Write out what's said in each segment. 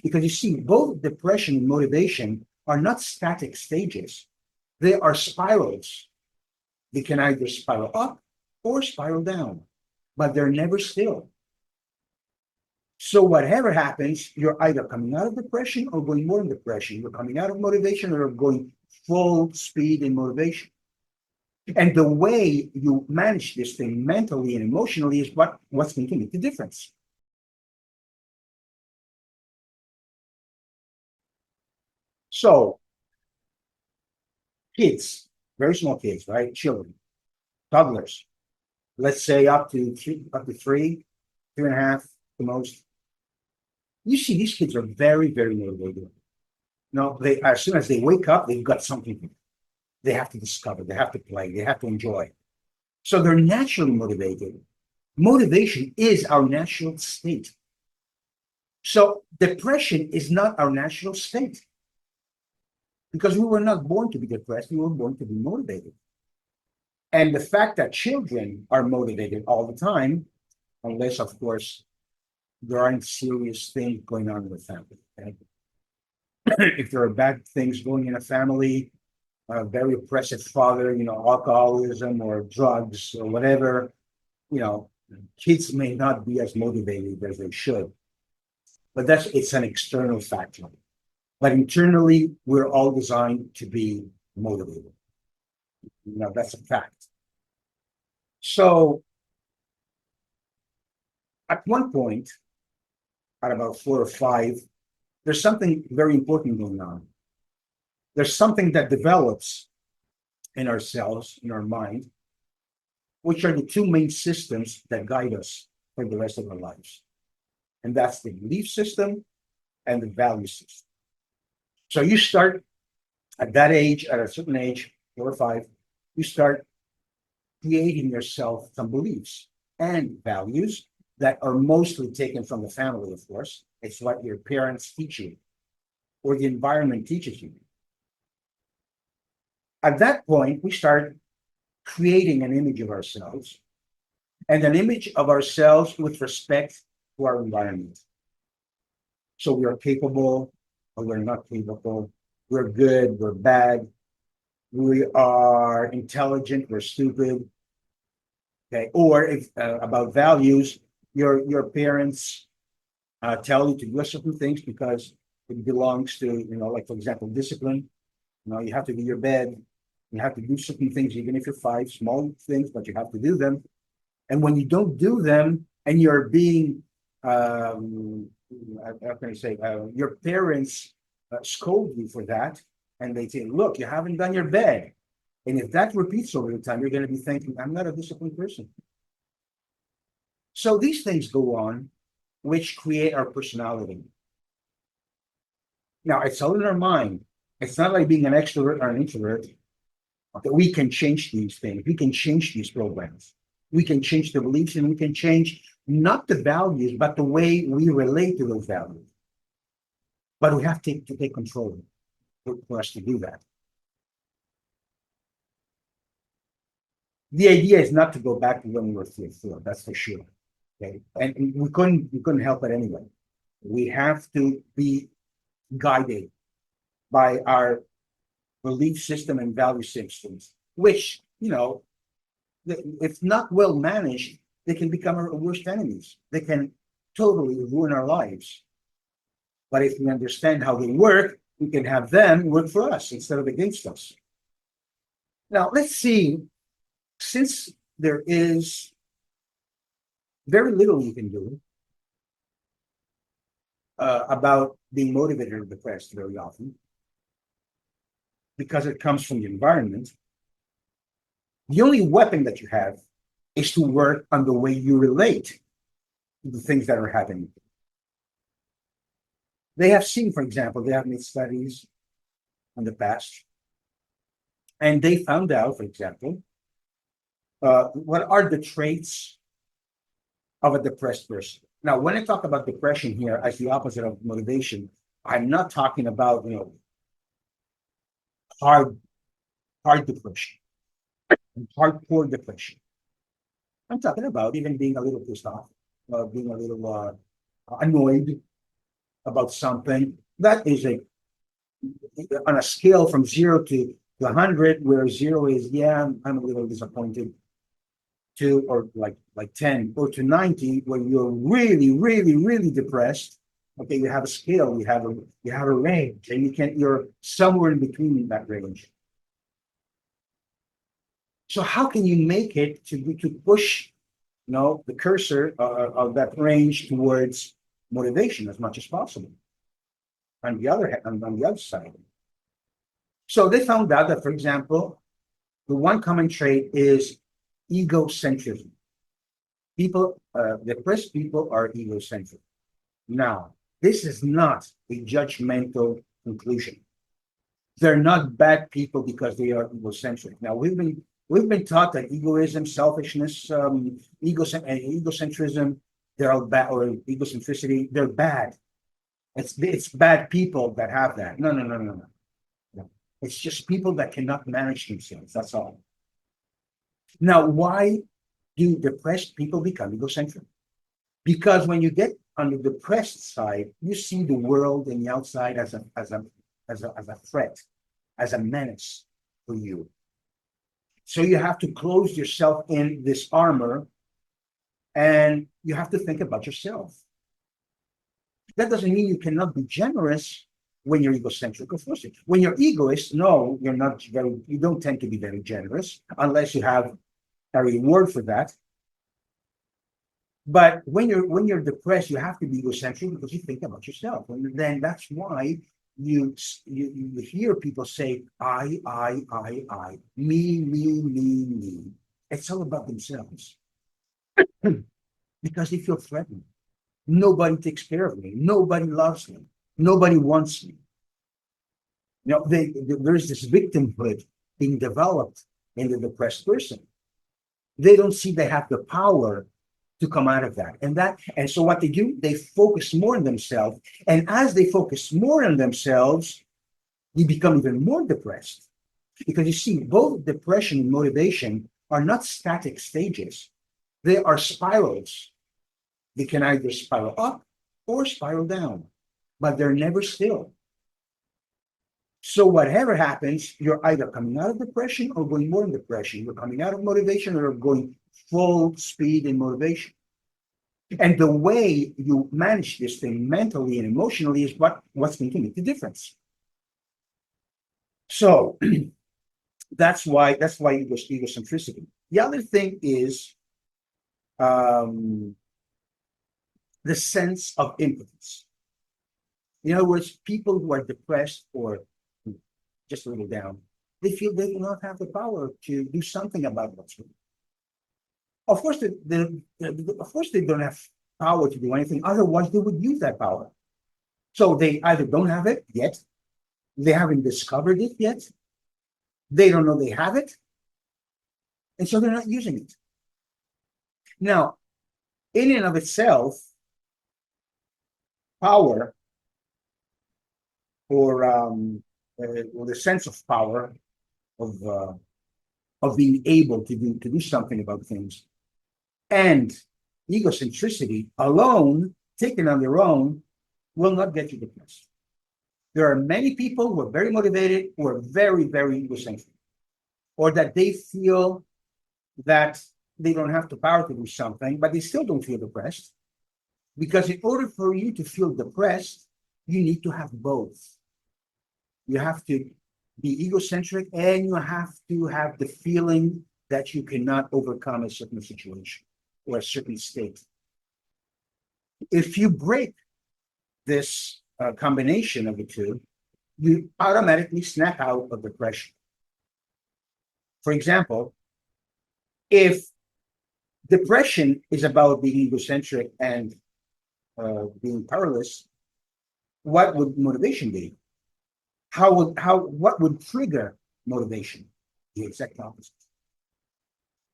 Because you see, both depression and motivation are not static stages. They are spirals. They can either spiral up or spiral down, but they're never still. So whatever happens, you're either coming out of depression or going more in depression. You're coming out of motivation or going full speed in motivation. And the way you manage this thing mentally and emotionally is what's going to make the difference. So kids, very small kids, right? Children, toddlers, let's say up to three and a half, the most. You see, these kids are very, very motivated. No, they as soon as they wake up, they've got something they have to discover, they have to play, they have to enjoy. So they're naturally motivated. Motivation is our natural state. So depression is not our natural state because we were not born to be depressed, we were born to be motivated. And the fact that children are motivated all the time, unless, of course, there aren't serious things going on in the family. Okay? If there are bad things going in a family, a very oppressive father, alcoholism or drugs or whatever, you know, kids may not be as motivated as they should. But it's an external factor. But internally, we're all designed to be motivated. That's a fact. So at one point, at about 4 or 5, there's something very important going on. There's something that develops in our cells, in our mind, which are the two main systems that guide us for the rest of our lives. And that's the belief system and the value system. So you start at that age, at a certain age, 4 or 5, you start creating yourself some beliefs and values that are mostly taken from the family, of course. It's what your parents teach you or the environment teaches you. At that point, we start creating an image of ourselves and an image of ourselves with respect to our environment. So we are capable or we're not capable. We're good, we're bad. We are intelligent, we're stupid. Okay. Or if about values, your parents tell you to do certain things because it belongs to, like for example, discipline. You have to do your bed. You have to do certain things, even if you're 5, small things, but you have to do them. And when you don't do them and you're being, how can I say, your parents scold you for that. And they say, look, you haven't done your bed. And if that repeats over the time, you're going to be thinking, I'm not a disciplined person. So these things go on, which create our personality. Now, it's all in our mind. It's not like being an extrovert or an introvert. That we can change these things. We can change these programs. We can change the beliefs and we can change not the values, but the way we relate to those values. But we have to take control for us to do that. The idea is not to go back to when we were 3 or 4, that's for sure. Okay. And we couldn't help it anyway. We have to be guided by our belief system and value systems, which, if not well managed, they can become our worst enemies. They can totally ruin our lives. But if we understand how they work, we can have them work for us instead of against us. Now, let's see, since there is very little you can do about being motivated or depressed very often, because it comes from the environment, the only weapon that you have is to work on the way you relate to the things that are happening. They have seen, for example, they have made studies in the past, and they found out, for example, what are the traits of a depressed person. Now, when I talk about depression here as the opposite of motivation, I'm not talking about, hard, hard depression, hardcore depression. I'm talking about even being a little pissed off, being a little annoyed, about something, that is on a scale from 0 to 100, where 0 is, yeah, I'm a little disappointed, to, or like 10, or to 90, where you're really, really, really depressed. Okay, you have a scale, you have a range, and you're somewhere in between that range. So how can you make it to push, the cursor of that range towards motivation as much as possible? On the other side. So they found out that, for example, the one common trait is egocentrism. Depressed people are egocentric. Now, this is not a judgmental conclusion. They're not bad people because they are egocentric. Now, we've been taught that egoism, selfishness, egocentrism, they're all bad, or egocentricity, they're bad. It's bad people that have that. No, no, no, no, no. No. It's just people that cannot manage themselves. That's all. Now, why do depressed people become egocentric? Because when you get on the depressed side, you see the world and the outside as a threat, as a menace for you. So you have to close yourself in this armor, and you have to think about yourself. That doesn't mean you cannot be generous when you're egocentric. Of course, when you're egoist, no, you don't tend to be very generous unless you have a reward for that. But when you're depressed, you have to be egocentric because you think about yourself, and then that's why you hear people say I, me. It's all about themselves because they feel threatened. Nobody takes care of me. Nobody loves me. Nobody wants me. There's this victimhood being developed in the depressed person. They don't see they have the power to come out of that. And so what they do, they focus more on themselves. And as they focus more on themselves, they become even more depressed. Because you see, both depression and motivation are not static stages. They are spirals. They can either spiral up or spiral down, but they're never still. So whatever happens, you're either coming out of depression or going more in depression. You're coming out of motivation or going full speed in motivation. And the way you manage this thing mentally and emotionally is what's going to make the difference. So that's why it was egocentricity. The other thing is the sense of impotence. In other words, people who are depressed or just a little down, they feel they do not have the power to do something about what's wrong. Of course, they don't have power to do anything. Otherwise, they would use that power. So they either don't have it yet, they haven't discovered it yet, they don't know they have it, and so they're not using it. Now, in and of itself, power or the sense of power of being able to do something about things, and egocentricity alone, taken on their own, will not get you depressed. There are many people who are very motivated, who are very, very egocentric, or that they feel that they don't have the power to do something, but they still don't feel depressed. Because in order for you to feel depressed, you need to have both. You have to be egocentric, and you have to have the feeling that you cannot overcome a certain situation or a certain state. If you break this combination of the two, you automatically snap out of depression. For example, if depression is about being egocentric and being powerless, what would motivation be? What would trigger motivation? The exact opposite.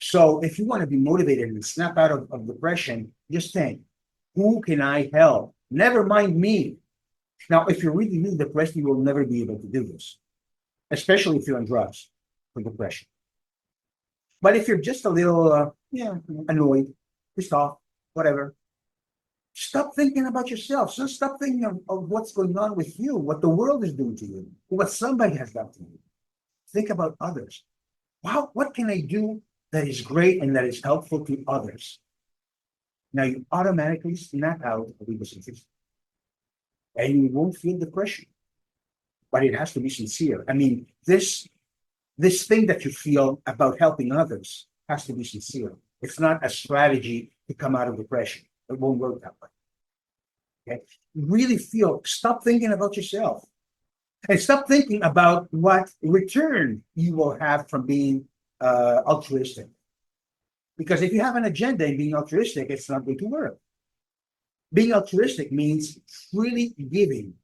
So if you want to be motivated and snap out of depression, just think, who can I help? Never mind me. Now, if you're really, really depressed, you will never be able to do this, especially if you're on drugs for depression. But if you're just a little, annoyed, pissed off, whatever, Stop thinking about yourself. So stop thinking of what's going on with you, what the world is doing to you, what somebody has done to you. Think about others. Wow, what can I do that is great and that is helpful to others? Now you automatically snap out of egocentricity and you won't feel depression, but it has to be sincere. I mean, this thing that you feel about helping others has to be sincere. It's not a strategy to come out of depression. It won't work that way. Okay? Really feel, stop thinking about yourself and stop thinking about what return you will have from being altruistic. Because if you have an agenda in being altruistic, it's not going to work. Being altruistic means freely giving,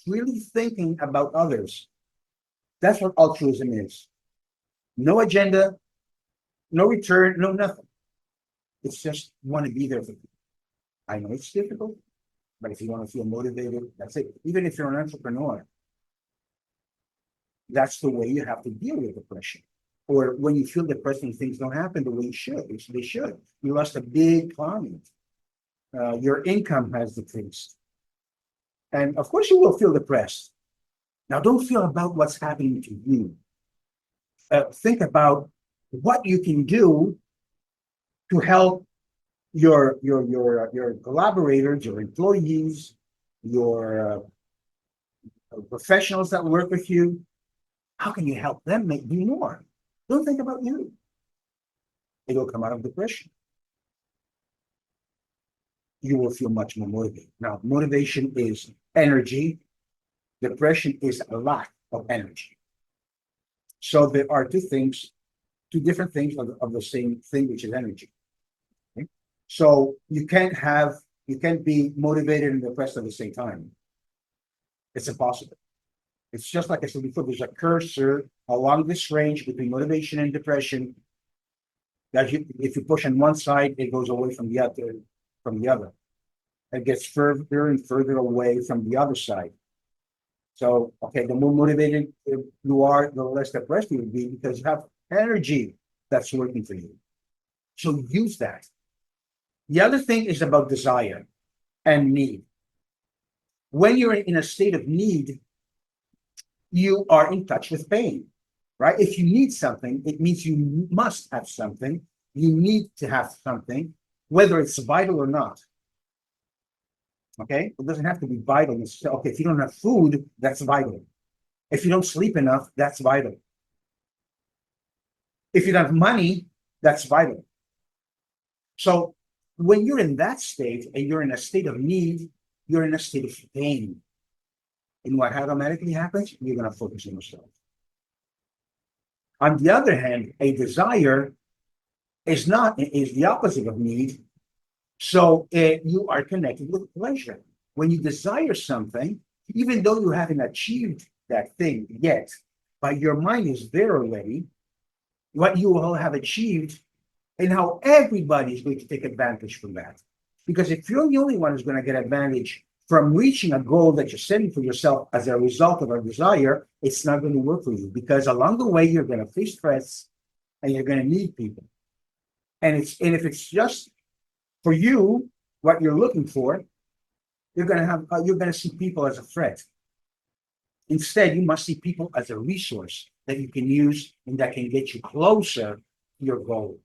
freely thinking about others. That's what altruism is. No agenda, no return, no nothing. It's just want to be there for people. I know it's difficult, but if you want to feel motivated, that's it. Even if you're an entrepreneur, that's the way you have to deal with depression. Or when you feel depressed and things don't happen the way you should, they should. You lost a big client. Your income has decreased. And of course you will feel depressed. Now don't feel about what's happening to you. Think about what you can do to help your collaborators, your employees, your professionals that work with you. How can you help them do more? Don't think about you. It'll come out of depression. You will feel much more motivated. Now, motivation is energy. Depression is a lack of energy. So there are two different things of the same thing, which is energy. Okay? So you can't be motivated and depressed at the same time. It's impossible. It's just like I said before, there's a cursor along this range between motivation and depression. That if you push on one side, it goes away from the other. It gets further and further away from the other side. So, okay, the more motivated you are, the less depressed you will be because you have energy that's working for you. So use that. The other thing is about desire and need. When you're in a state of need, you are in touch with pain, right? If you need something, it means you must have something. You need to have something, whether it's vital or not. Okay, it doesn't have to be vital. Okay, if you don't have food, that's vital. If you don't sleep enough, that's vital. If you don't have money, that's vital. So when you're in that state and you're in a state of need, you're in a state of pain. And what automatically happens? You're going to focus on yourself. On the other hand, a desire is the opposite of need. So you are connected with pleasure. When you desire something, even though you haven't achieved that thing yet, but your mind is there already, what you will have achieved and how everybody is going to take advantage from that. Because if you're the only one who's going to get advantage from reaching a goal that you're setting for yourself as a result of a desire, it's not going to work for you because along the way, you're going to face stress and you're going to need people. And if it's just for you, what you're looking for, you're going to see people as a threat. Instead, you must see people as a resource that you can use and that can get you closer to your goal.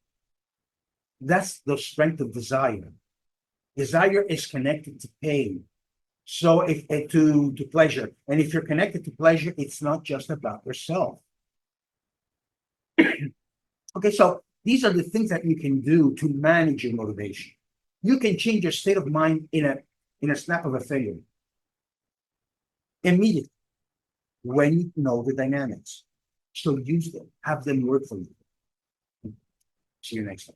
That's the strength of desire. Desire is connected to pain. So if to pleasure. And if you're connected to pleasure, it's not just about yourself. Okay, so these are the things that you can do to manage your motivation. You can change your state of mind in a snap of a finger. Immediately, when you know the dynamics. So use them, have them work for you. See you next time.